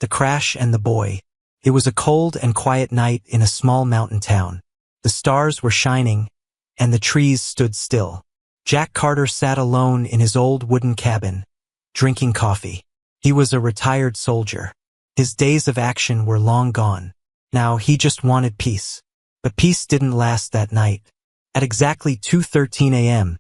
The Crash and the Boy. It was a cold and quiet night in a small mountain town. The stars were shining, and the trees stood still. Jack Carter sat alone in his old wooden cabin, drinking coffee. He was a retired soldier. His days of action were long gone. Now he just wanted peace. But peace didn't last that night. At exactly 2:13 a.m.,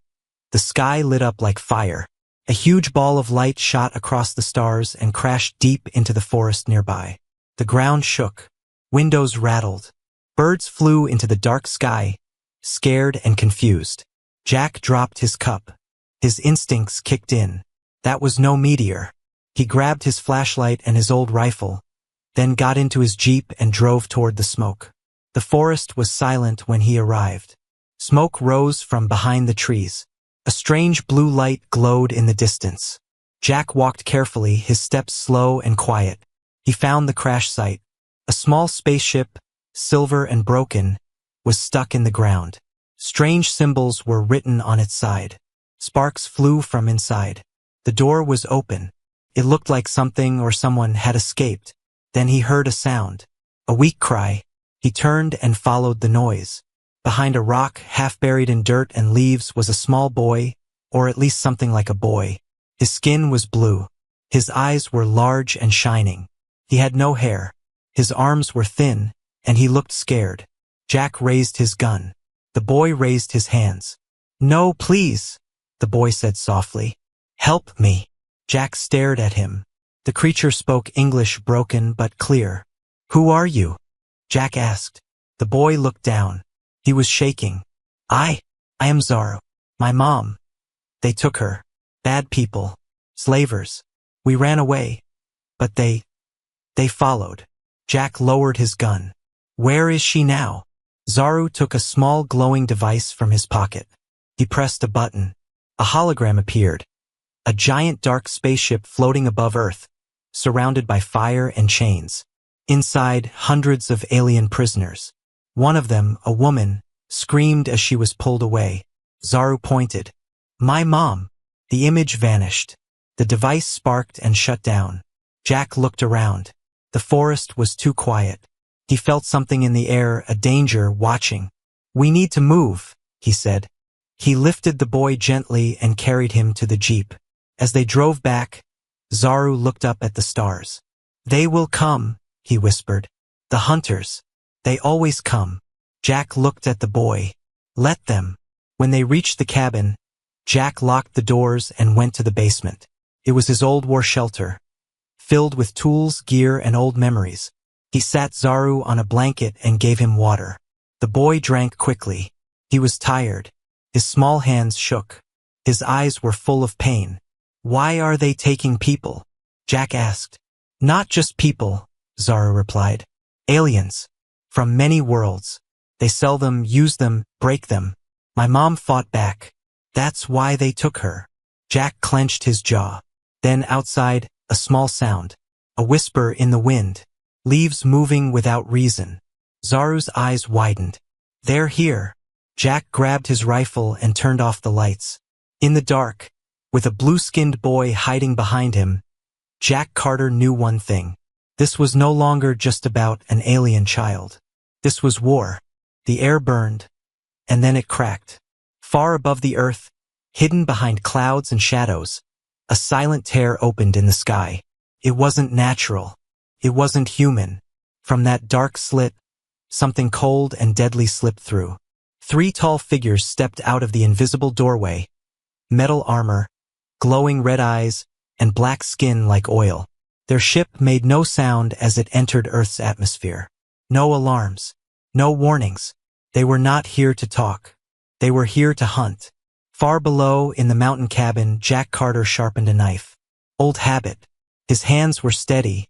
the sky lit up like fire. A huge ball of light shot across the stars and crashed deep into the forest nearby. The ground shook. Windows rattled. Birds flew into the dark sky, scared and confused. Jack dropped his cup. His instincts kicked in. That was no meteor. He grabbed his flashlight and his old rifle, then got into his jeep and drove toward the smoke. The forest was silent when he arrived. Smoke rose from behind the trees. A strange blue light glowed in the distance. Jack walked carefully, his steps slow and quiet. He found the crash site. A small spaceship, silver and broken, was stuck in the ground. Strange symbols were written on its side. Sparks flew from inside. The door was open. It looked like something or someone had escaped. Then he heard a sound. A weak cry. He turned and followed the noise. Behind a rock, half buried in dirt and leaves, was a small boy, or at least something like a boy. His skin was blue. His eyes were large and shining. He had no hair. His arms were thin, and he looked scared. Jack raised his gun. The boy raised his hands. "No, please," the boy said softly. "Help me." Jack stared at him. The creature spoke English, broken but clear. "Who are you?" Jack asked. The boy looked down. He was shaking. I am Zaru. My mom. They took her. Bad people. Slavers. We ran away. But they followed." Jack lowered his gun. "Where is she now?" Zaru took a small glowing device from his pocket. He pressed a button. A hologram appeared. A giant dark spaceship floating above Earth, surrounded by fire and chains. Inside, hundreds of alien prisoners. One of them, a woman, screamed as she was pulled away. Zaru pointed. "My mom." The image vanished. The device sparked and shut down. Jack looked around. The forest was too quiet. He felt something in the air, a danger watching. "We need to move," he said. He lifted the boy gently and carried him to the jeep. As they drove back, Zaru looked up at the stars. "They will come," he whispered. "The hunters. They always come." Jack looked at the boy. "Let them." When they reached the cabin, Jack locked the doors and went to the basement. It was his old war shelter, filled with tools, gear, and old memories. He sat Zaru on a blanket and gave him water. The boy drank quickly. He was tired. His small hands shook. His eyes were full of pain. "Why are they taking people?" Jack asked. "Not just people," Zaru replied. "Aliens. From many worlds. They sell them, use them, break them. My mom fought back. That's why they took her." Jack clenched his jaw. Then outside, a small sound. A whisper in the wind. Leaves moving without reason. Zaru's eyes widened. "They're here." Jack grabbed his rifle and turned off the lights. In the dark, with a blue-skinned boy hiding behind him, Jack Carter knew one thing. This was no longer just about an alien child. This was war. The air burned, and then it cracked. Far above the earth, hidden behind clouds and shadows, a silent tear opened in the sky. It wasn't natural. It wasn't human. From that dark slit, something cold and deadly slipped through. 3 tall figures stepped out of the invisible doorway. Metal armor, glowing red eyes, and black skin like oil. Their ship made no sound as it entered Earth's atmosphere. No alarms. No warnings. They were not here to talk. They were here to hunt. Far below, in the mountain cabin, Jack Carter sharpened a knife. Old habit. His hands were steady,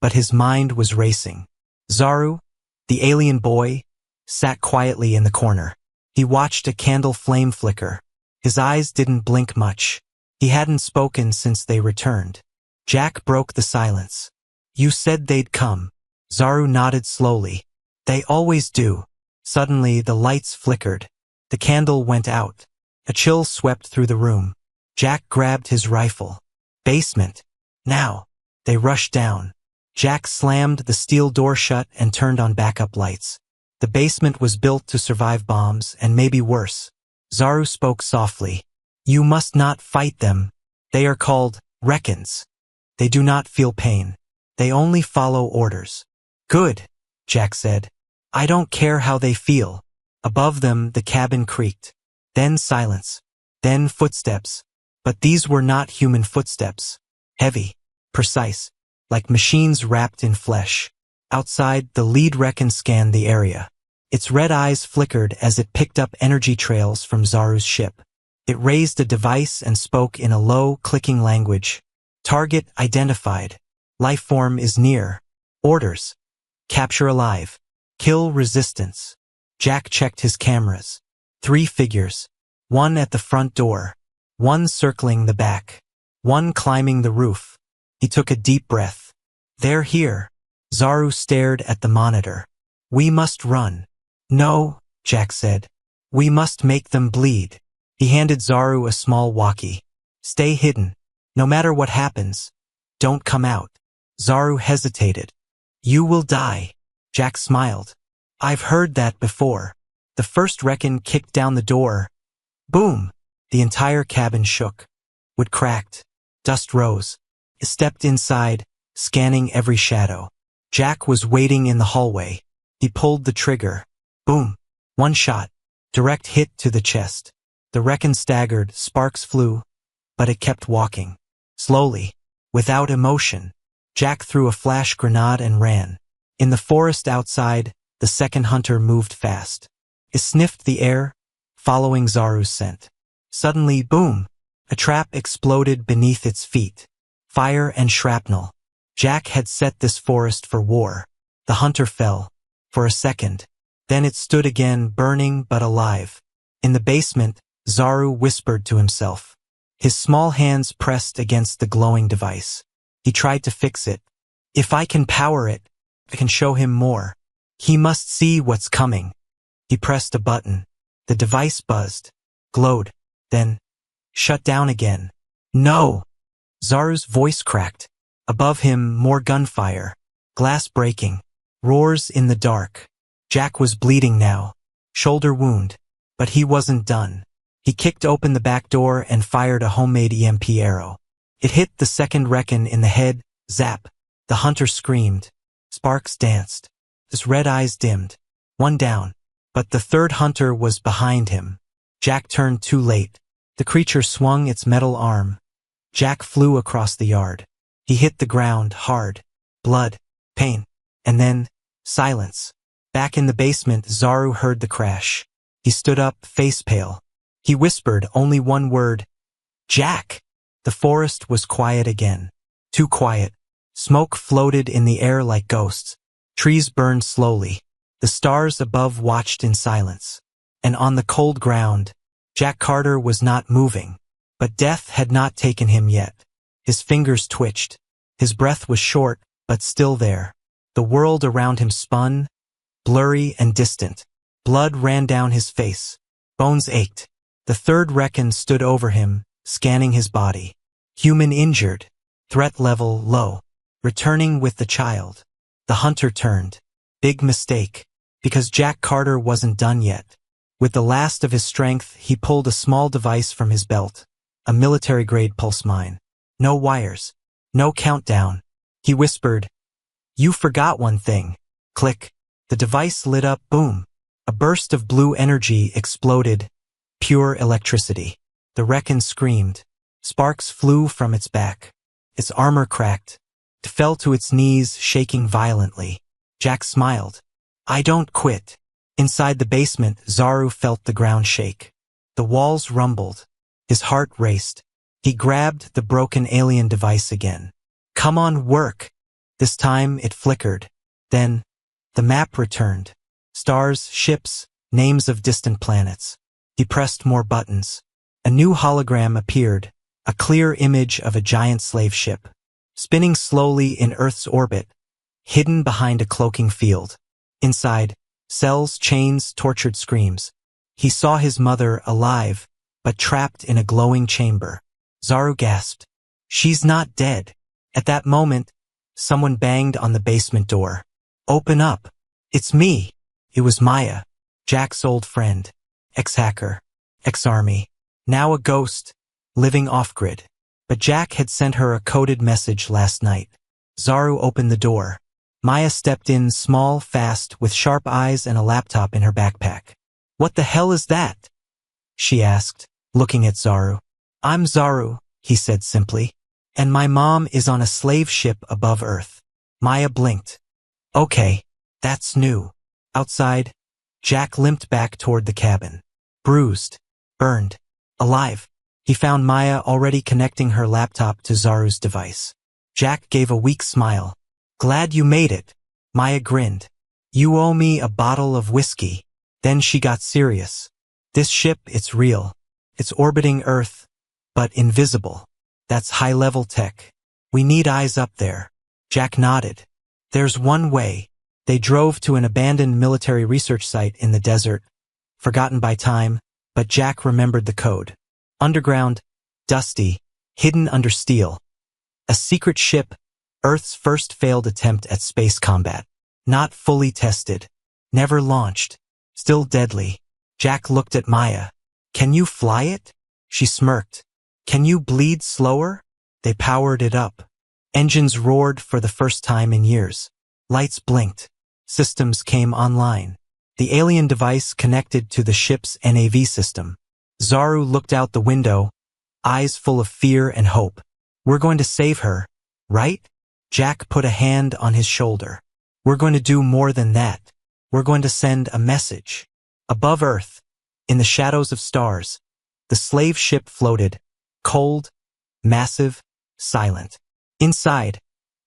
but his mind was racing. Zaru, the alien boy, sat quietly in the corner. He watched a candle flame flicker. His eyes didn't blink much. He hadn't spoken since they returned. Jack broke the silence. "You said they'd come." Zaru nodded slowly. "They always do." Suddenly, the lights flickered. The candle went out. A chill swept through the room. Jack grabbed his rifle. "Basement. Now." They rushed down. Jack slammed the steel door shut and turned on backup lights. The basement was built to survive bombs and maybe worse. Zaru spoke softly. You must not fight them. They are called Reckons. They do not feel pain. They only follow orders. Good, Jack said. I don't care how they feel. Above them, the cabin creaked. Then silence. Then footsteps. But these were not human footsteps. Heavy. Precise. Like machines wrapped in flesh. Outside, the lead Reckon scanned the area. Its red eyes flickered as it picked up energy trails from Zaru's ship. It raised a device and spoke in a low, clicking language. Target identified. Life form is near. Orders. Capture alive. Kill resistance. Jack checked his cameras. 3 figures. 1 at the front door. 1 circling the back. 1 climbing the roof. He took a deep breath. They're here. Zaru stared at the monitor. We must run. No, Jack said. We must make them bleed. He handed Zaru a small walkie. Stay hidden. No matter what happens, don't come out. Zaru hesitated. You will die. Jack smiled. I've heard that before. The first Reckon kicked down the door. Boom! The entire cabin shook. Wood cracked. Dust rose. He stepped inside, scanning every shadow. Jack was waiting in the hallway. He pulled the trigger. Boom! 1 shot. Direct hit to the chest. The Reckon staggered, sparks flew, but it kept walking. Slowly, without emotion. Jack threw a flash grenade and ran. In the forest outside, the second hunter moved fast. It sniffed the air, following Zaru's scent. Suddenly, boom! A trap exploded beneath its feet. Fire and shrapnel. Jack had set this forest for war. The hunter fell. For a second. Then it stood again, burning but alive. In the basement, Zaru whispered to himself. His small hands pressed against the glowing device. He tried to fix it. If I can power it, I can show him more. He must see what's coming. He pressed a button. The device buzzed, glowed, then shut down again. No! Zaru's voice cracked. Above him, more gunfire. Glass breaking. Roars in the dark. Jack was bleeding now. Shoulder wound. But he wasn't done. He kicked open the back door and fired a homemade EMP arrow. It hit the second Reckon in the head. Zap. The hunter screamed. Sparks danced. His red eyes dimmed. 1 down. But the third hunter was behind him. Jack turned too late. The creature swung its metal arm. Jack flew across the yard. He hit the ground hard. Blood. Pain. And then, silence. Back in the basement, Zaru heard the crash. He stood up, face pale. He whispered only 1 word. Jack! The forest was quiet again. Too quiet. Smoke floated in the air like ghosts. Trees burned slowly. The stars above watched in silence. And on the cold ground, Jack Carter was not moving. But death had not taken him yet. His fingers twitched. His breath was short, but still there. The world around him spun, blurry and distant. Blood ran down his face. Bones ached. The third Reckon stood over him, scanning his body. Human injured. Threat level low. Returning with the child. The hunter turned. Big mistake. Because Jack Carter wasn't done yet. With the last of his strength, he pulled a small device from his belt. A military-grade pulse mine. No wires. No countdown. He whispered, You forgot one thing. Click. The device lit up, boom. A burst of blue energy exploded. Pure electricity. The Reckon screamed. Sparks flew from its back. Its armor cracked. It fell to its knees, shaking violently. Jack smiled. I don't quit. Inside the basement, Zaru felt the ground shake. The walls rumbled. His heart raced. He grabbed the broken alien device again. Come on, work. This time it flickered. Then, the map returned. Stars, ships, names of distant planets. He pressed more buttons. A new hologram appeared, a clear image of a giant slave ship, spinning slowly in Earth's orbit, hidden behind a cloaking field. Inside, cells, chains, tortured screams. He saw his mother alive, but trapped in a glowing chamber. Zaru gasped. She's not dead. At that moment, Someone banged on the basement door. "Open up. It's me." It was Maya, Jack's old friend, ex-hacker, ex-army, now a ghost, living off-grid. But Jack had sent her a coded message last night. Zaru opened the door. Maya stepped in, small, fast, with sharp eyes and a laptop in her backpack. "What the hell is that?" she asked, looking at Zaru. "I'm Zaru," he said simply. "And my mom is on a slave ship above Earth." Maya blinked. "Okay, that's new." Outside, Jack limped back toward the cabin. Bruised, burned, alive. He found Maya already connecting her laptop to Zaru's device. Jack gave a weak smile. "Glad you made it." Maya grinned. "You owe me a bottle of whiskey." Then she got serious. "This ship, it's real. It's orbiting Earth, but invisible. That's high-level tech. We need eyes up there." Jack nodded. "There's one way." They drove to an abandoned military research site in the desert, forgotten by time, but Jack remembered the code. Underground, dusty, hidden under steel. A secret ship, Earth's first failed attempt at space combat. Not fully tested. Never launched. Still deadly. Jack looked at Maya. "Can you fly it?" She smirked. "Can you bleed slower?" They powered it up. Engines roared for the first time in years. Lights blinked. Systems came online. The alien device connected to the ship's NAV system. Zaru looked out the window, eyes full of fear and hope. "We're going to save her, right?" Jack put a hand on his shoulder. "We're going to do more than that. We're going to send a message." Above Earth, in the shadows of stars, the slave ship floated, cold, massive, silent. Inside,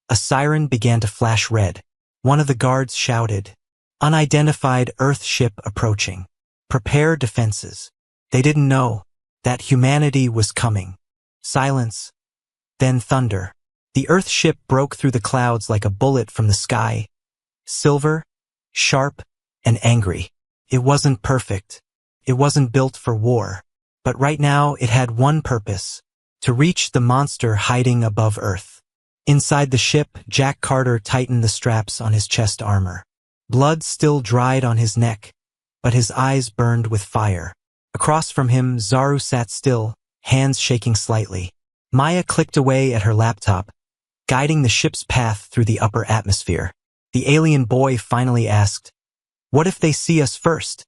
a siren began to flash red. One of the guards shouted, "Unidentified Earth ship approaching. Prepare defenses." They didn't know that humanity was coming. Silence, then thunder. The Earth ship broke through the clouds like a bullet from the sky. Silver, sharp, and angry. It wasn't perfect. It wasn't built for war. But right now it had one purpose: to reach the monster hiding above Earth. Inside the ship, Jack Carter tightened the straps on his chest armor. Blood still dried on his neck, but his eyes burned with fire. Across from him, Zaru sat still, hands shaking slightly. Maya clicked away at her laptop, guiding the ship's path through the upper atmosphere. The alien boy finally asked, "What if they see us first?"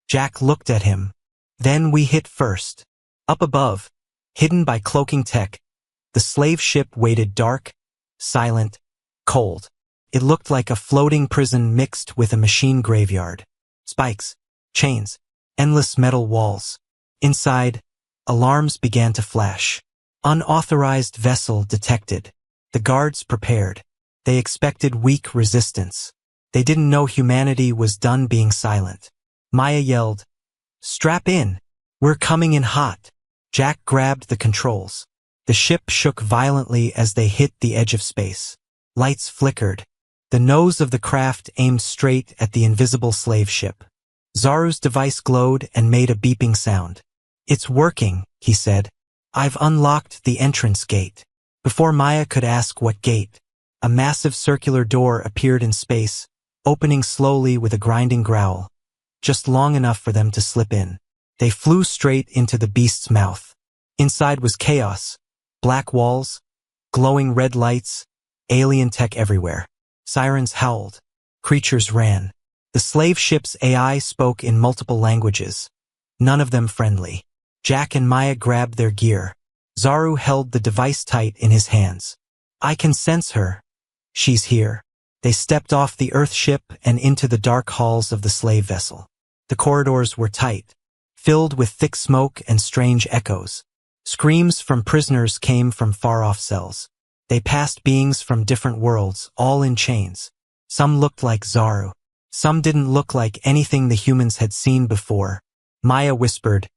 Jack looked at him. "Then we hit first." Up above, hidden by cloaking tech, the slave ship waited dark, silent, cold. It looked like a floating prison mixed with a machine graveyard. Spikes, chains, endless metal walls. Inside, alarms began to flash. Unauthorized vessel detected. The guards prepared. They expected weak resistance. They didn't know humanity was done being silent. Maya yelled, "Strap in. We're coming in hot." Jack grabbed the controls. The ship shook violently as they hit the edge of space. Lights flickered. The nose of the craft aimed straight at the invisible slave ship. Zaru's device glowed and made a beeping sound. "It's working," he said. "I've unlocked the entrance gate." Before Maya could ask what gate, a massive circular door appeared in space, opening slowly with a grinding growl, just long enough for them to slip in. They flew straight into the beast's mouth. Inside was chaos. Black walls, glowing red lights, alien tech everywhere. Sirens howled. Creatures ran. The slave ship's AI spoke in multiple languages, none of them friendly. Jack and Maya grabbed their gear. Zaru held the device tight in his hands. "I can sense her. She's here." They stepped off the Earth ship and into the dark halls of the slave vessel. The corridors were tight, filled with thick smoke and strange echoes. Screams from prisoners came from far-off cells. They passed beings from different worlds, all in chains. Some looked like Zaru. Some didn't look like anything the humans had seen before. Maya whispered,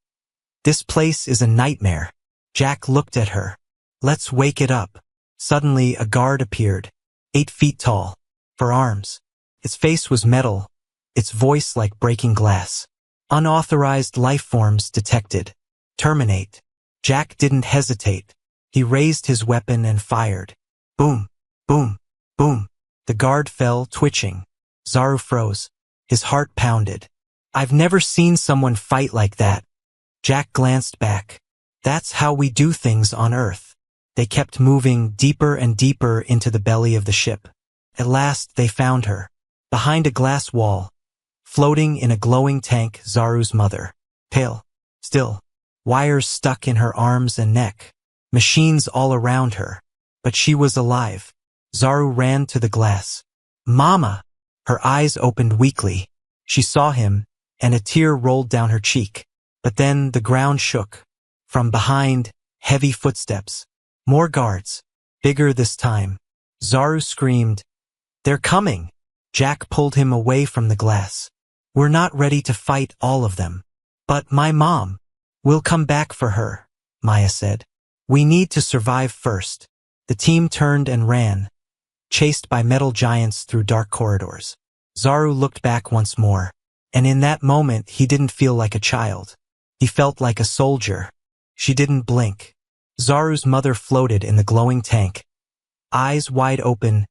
"This place is a nightmare." Jack looked at her. "Let's wake it up." Suddenly, a guard appeared, 8 feet tall, for arms. Its face was metal, its voice like breaking glass. "Unauthorized life forms detected. Terminate." Jack didn't hesitate. He raised his weapon and fired. Boom, boom, Boom! The guard fell, twitching. Zaru froze. His heart pounded. I've never seen someone fight like that. Jack glanced back. That's how we do things on Earth. They kept moving deeper and deeper into the belly of the ship. At last they found her. Behind a glass wall, floating in a glowing tank, Zaru's mother. Pale, still, wires stuck in her arms and neck, machines all around her. But she was alive. Zaru ran to the glass. Mama! Her eyes opened weakly. She saw him, and a tear rolled down her cheek. But then the ground shook. From behind, heavy footsteps. More guards. Bigger this time. Zaru screamed, "They're coming!" Jack pulled him away from the glass. "We're not ready to fight all of them. But my mom. We'll come back for her," Maya said. "We need to survive first." The team turned and ran, chased by metal giants through dark corridors. Zaru looked back once more, and in that moment he didn't feel like a child. He felt like a soldier. She didn't blink. Zaru's mother floated in the glowing tank, eyes wide open,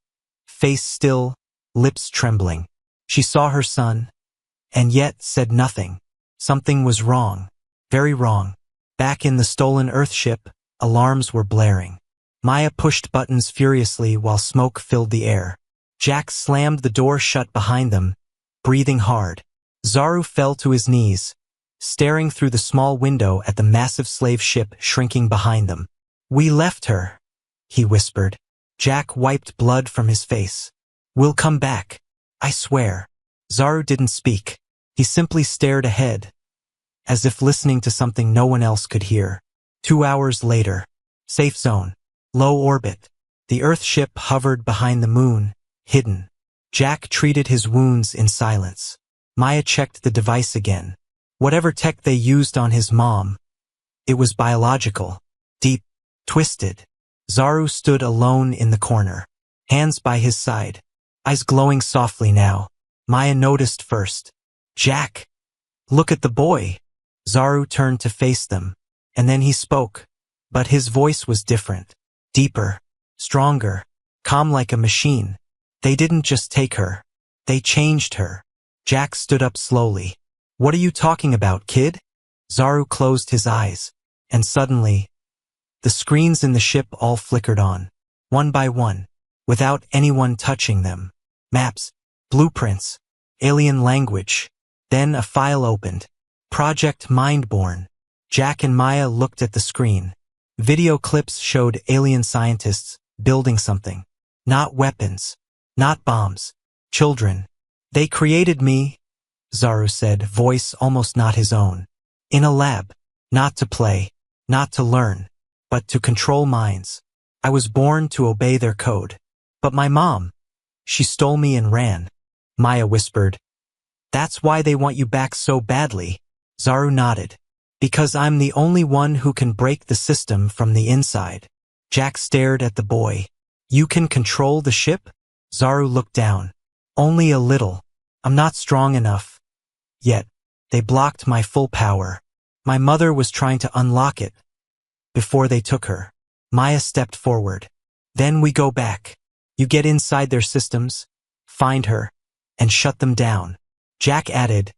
face still, lips trembling. She saw her son, and yet said nothing. Something was wrong, very wrong. Back in the stolen Earthship, alarms were blaring. Maya pushed buttons furiously while smoke filled the air. Jack slammed the door shut behind them, breathing hard. Zaru fell to his knees, staring through the small window at the massive slave ship shrinking behind them. "We left her," he whispered. Jack wiped blood from his face. "We'll come back. I swear." Zaru didn't speak. He simply stared ahead, as if listening to something no one else could hear. 2 hours later. Safe zone. Low orbit. The Earthship hovered behind the moon, hidden. Jack treated his wounds in silence. Maya checked the device again. Whatever tech they used on his mom, it was biological. Deep. Twisted. Zaru stood alone in the corner, hands by his side, eyes glowing softly now. Maya noticed first. "Jack, look at the boy." Zaru turned to face them, and then he spoke, but his voice was different. Deeper, stronger, calm like a machine. "They didn't just take her. They changed her." Jack stood up slowly. "What are you talking about, kid?" Zaru closed his eyes, and suddenly, the screens in the ship all flickered on, one by one, without anyone touching them. Maps, blueprints, alien language. Then a file opened. Project Mindborn. Jack and Maya looked at the screen. Video clips showed alien scientists building something. Not weapons. Not bombs. Children. "They created me," Zaru said, voice almost not his own. "In a lab. Not to play. Not to learn. But to control minds. I was born to obey their code. But my mom, she stole me and ran." Maya whispered, "That's why they want you back so badly." Zaru nodded. "Because I'm the only one who can break the system from the inside." Jack stared at the boy. "You can control the ship?" Zaru looked down. "Only a little. I'm not strong enough. Yet, they blocked my full power. My mother was trying to unlock it before they took her." Maya stepped forward. "Then we go back. You get inside their systems, find her, and shut them down." Jack added,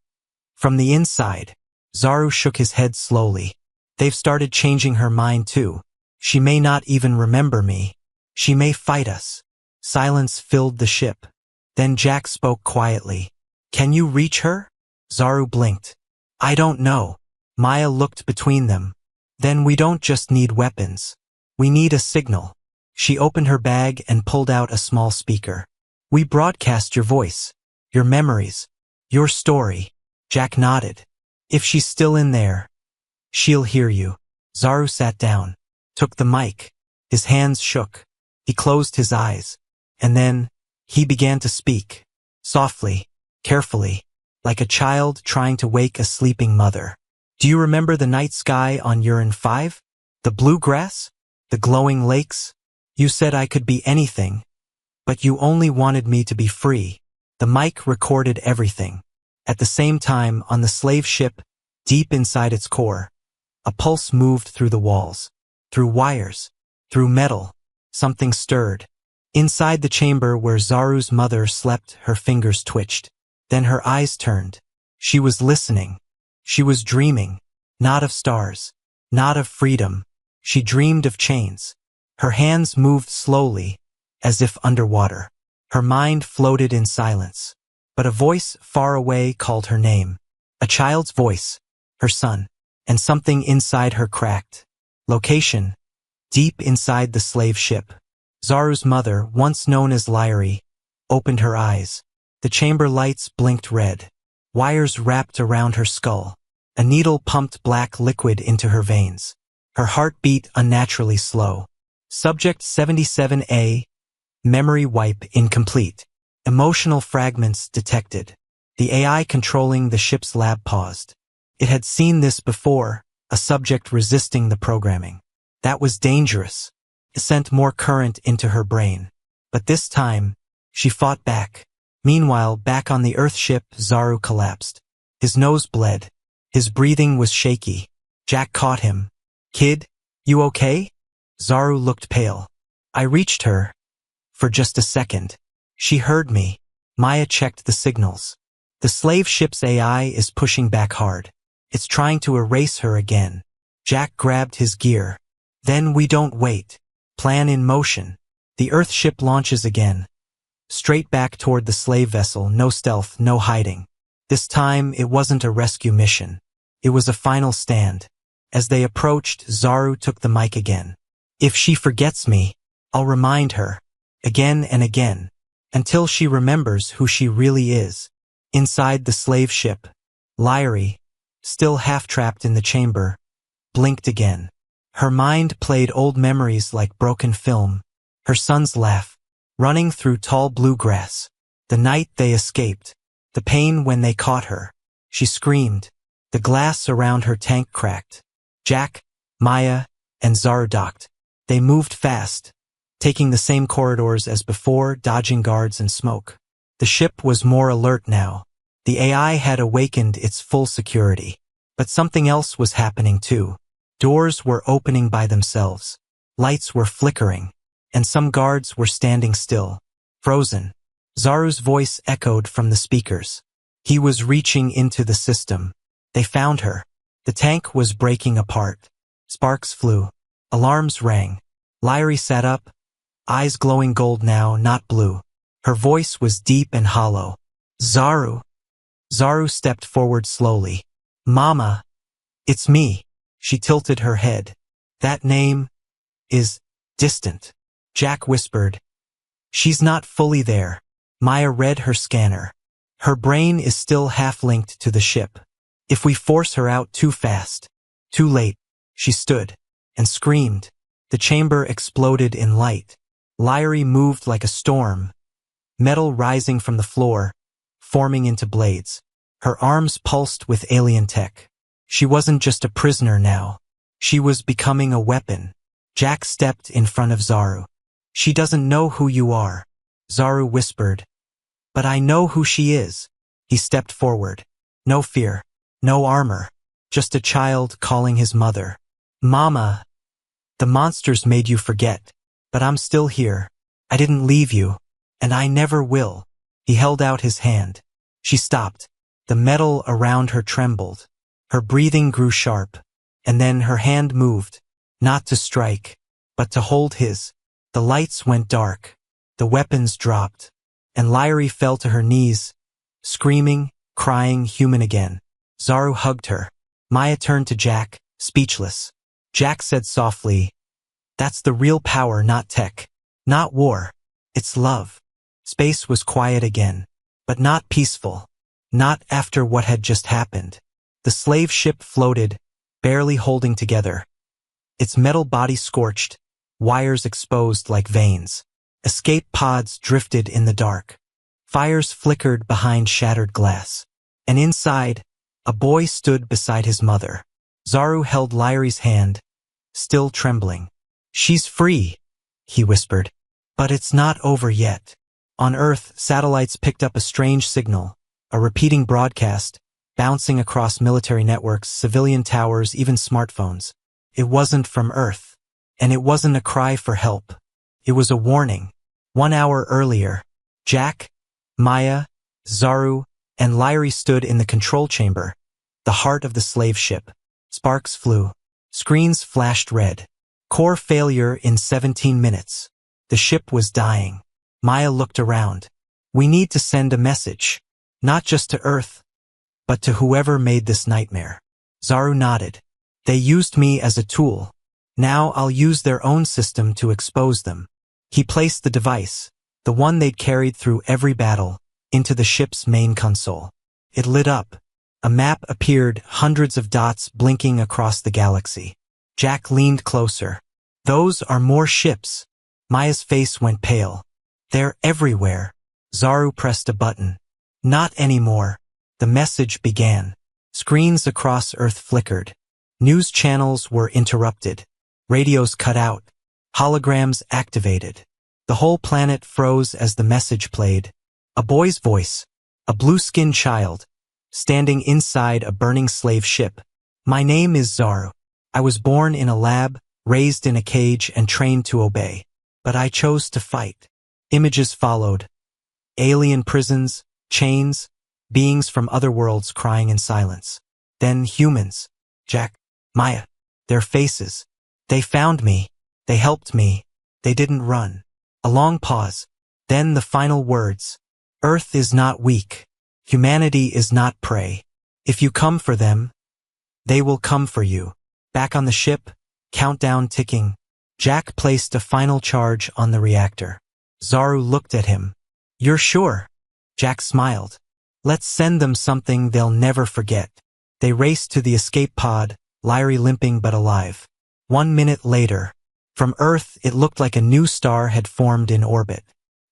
"From the inside." Zaru shook his head slowly. "They've started changing her mind too. She may not even remember me. She may fight us." Silence filled the ship. Then Jack spoke quietly. "Can you reach her?" Zaru blinked. "I don't know." Maya looked between them. "Then we don't just need weapons. We need a signal." She opened her bag and pulled out a small speaker. "We broadcast your voice, your memories, your story." Jack nodded. "If she's still in there, she'll hear you." Zaru sat down, took the mic. His hands shook. He closed his eyes. And then, he began to speak. Softly, carefully, like a child trying to wake a sleeping mother. "Do you remember the night sky on Uran 5? The blue grass? The glowing lakes? You said I could be anything, but you only wanted me to be free." The mic recorded everything. At the same time, on the slave ship, deep inside its core, a pulse moved through the walls, through wires, through metal. Something stirred. Inside the chamber where Zaru's mother slept, her fingers twitched. Then her eyes turned. She was listening. She was dreaming. Not of stars. Not of freedom. She dreamed of chains. Her hands moved slowly, as if underwater. Her mind floated in silence. But a voice far away called her name. A child's voice. Her son. And something inside her cracked. Location. Deep inside the slave ship. Zaru's mother, once known as Lyri, opened her eyes. The chamber lights blinked red. Wires wrapped around her skull. A needle pumped black liquid into her veins. Her heart beat unnaturally slow. Subject 77A. Memory wipe incomplete. Emotional fragments detected. The AI controlling the ship's lab paused. It had seen this before, a subject resisting the programming. That was dangerous. It sent more current into her brain. But this time, she fought back. Meanwhile, back on the Earth ship, Zaru collapsed. His nose bled. His breathing was shaky. Jack caught him. "Kid, you okay?" Zaru looked pale. I reached her. For just a second. She heard me. Maya checked the signals. The slave ship's AI is pushing back hard. It's trying to erase her again. Jack grabbed his gear. Then we don't wait. Plan in motion. The Earth ship launches again. Straight back toward the slave vessel, no stealth, no hiding. This time, it wasn't a rescue mission. It was a final stand. As they approached, Zaru took the mic again. If she forgets me, I'll remind her. Again and again. Until she remembers who she really is. Inside the slave ship, Lyri, still half-trapped in the chamber, blinked again. Her mind played old memories like broken film. Her son's laugh, running through tall blue grass. The night they escaped. The pain when they caught her. She screamed. The glass around her tank cracked. Jack, Maya, and Zaru docked. They moved fast, taking the same corridors as before, dodging guards and smoke. The ship was more alert now. The AI had awakened its full security. But something else was happening too. Doors were opening by themselves. Lights were flickering. And some guards were standing still, frozen. Zaru's voice echoed from the speakers. He was reaching into the system. They found her. The tank was breaking apart. Sparks flew. Alarms rang. Lyri sat up, eyes glowing gold now, not blue. Her voice was deep and hollow. Zaru. Zaru stepped forward slowly. Mama. It's me. She tilted her head. That name is distant. Jack whispered. She's not fully there. Maya read her scanner. Her brain is still half-linked to the ship. If we force her out too fast, too late. She stood and screamed. The chamber exploded in light. Lyri moved like a storm. Metal rising from the floor, forming into blades. Her arms pulsed with alien tech. She wasn't just a prisoner now. She was becoming a weapon. Jack stepped in front of Zaru. She doesn't know who you are. Zaru whispered. But I know who she is. He stepped forward. No fear. No armor. Just a child calling his mother. Mama. The monsters made you forget. But I'm still here. I didn't leave you. And I never will. He held out his hand. She stopped. The metal around her trembled. Her breathing grew sharp. And then her hand moved. Not to strike, but to hold his. The lights went dark. The weapons dropped. And Lyri fell to her knees, screaming, crying, human again. Zaru hugged her. Maya turned to Jack, speechless. Jack said softly, That's the real power, not tech. Not war. It's love. Space was quiet again. But not peaceful. Not after what had just happened. The slave ship floated, barely holding together. Its metal body scorched, wires exposed like veins. Escape pods drifted in the dark. Fires flickered behind shattered glass. And inside, a boy stood beside his mother. Zaru held Lyri's hand, still trembling. She's free, he whispered. But it's not over yet. On Earth, satellites picked up a strange signal, a repeating broadcast, bouncing across military networks, civilian towers, even smartphones. It wasn't from Earth. And it wasn't a cry for help. It was a warning. 1 hour earlier, Jack, Maya, Zaru, and Lyrie stood in the control chamber, the heart of the slave ship. Sparks flew. Screens flashed red. Core failure in 17 minutes. The ship was dying. Maya looked around. We need to send a message. Not just to Earth, but to whoever made this nightmare. Zaru nodded. They used me as a tool. Now I'll use their own system to expose them. He placed the device, the one they'd carried through every battle, into the ship's main console. It lit up. A map appeared, hundreds of dots blinking across the galaxy. Jack leaned closer. Those are more ships. Maya's face went pale. They're everywhere. Zaru pressed a button. Not anymore. The message began. Screens across Earth flickered. News channels were interrupted. Radios cut out. Holograms activated. The whole planet froze as the message played. A boy's voice. A blue-skinned child. Standing inside a burning slave ship. My name is Zaru. I was born in a lab, raised in a cage, and trained to obey. But I chose to fight. Images followed. Alien prisons, chains, beings from other worlds crying in silence. Then humans. Jack, Maya. Their faces. They found me. They helped me. They didn't run. A long pause. Then the final words. Earth is not weak. Humanity is not prey. If you come for them, they will come for you. Back on the ship, countdown ticking. Jack placed a final charge on the reactor. Zaru looked at him. You're sure? Jack smiled. Let's send them something they'll never forget. They raced to the escape pod, Lyrie limping but alive. 1 minute later, from Earth it looked like a new star had formed in orbit.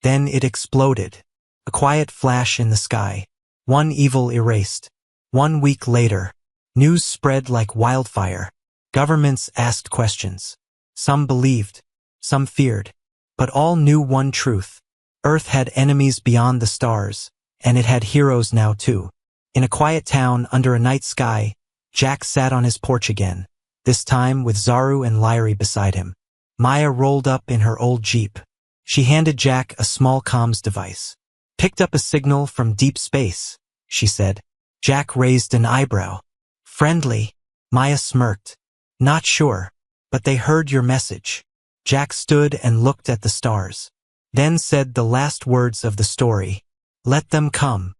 Then it exploded. A quiet flash in the sky. One evil erased. 1 week later, news spread like wildfire. Governments asked questions. Some believed, some feared, but all knew one truth. Earth had enemies beyond the stars, and it had heroes now too. In a quiet town under a night sky, Jack sat on his porch again, this time with Zaru and Lyrie beside him. Maya rolled up in her old Jeep. She handed Jack a small comms device. Picked up a signal from deep space, she said. Jack raised an eyebrow. Friendly. Maya smirked. Not sure, but they heard your message. Jack stood and looked at the stars. Then said the last words of the story. Let them come.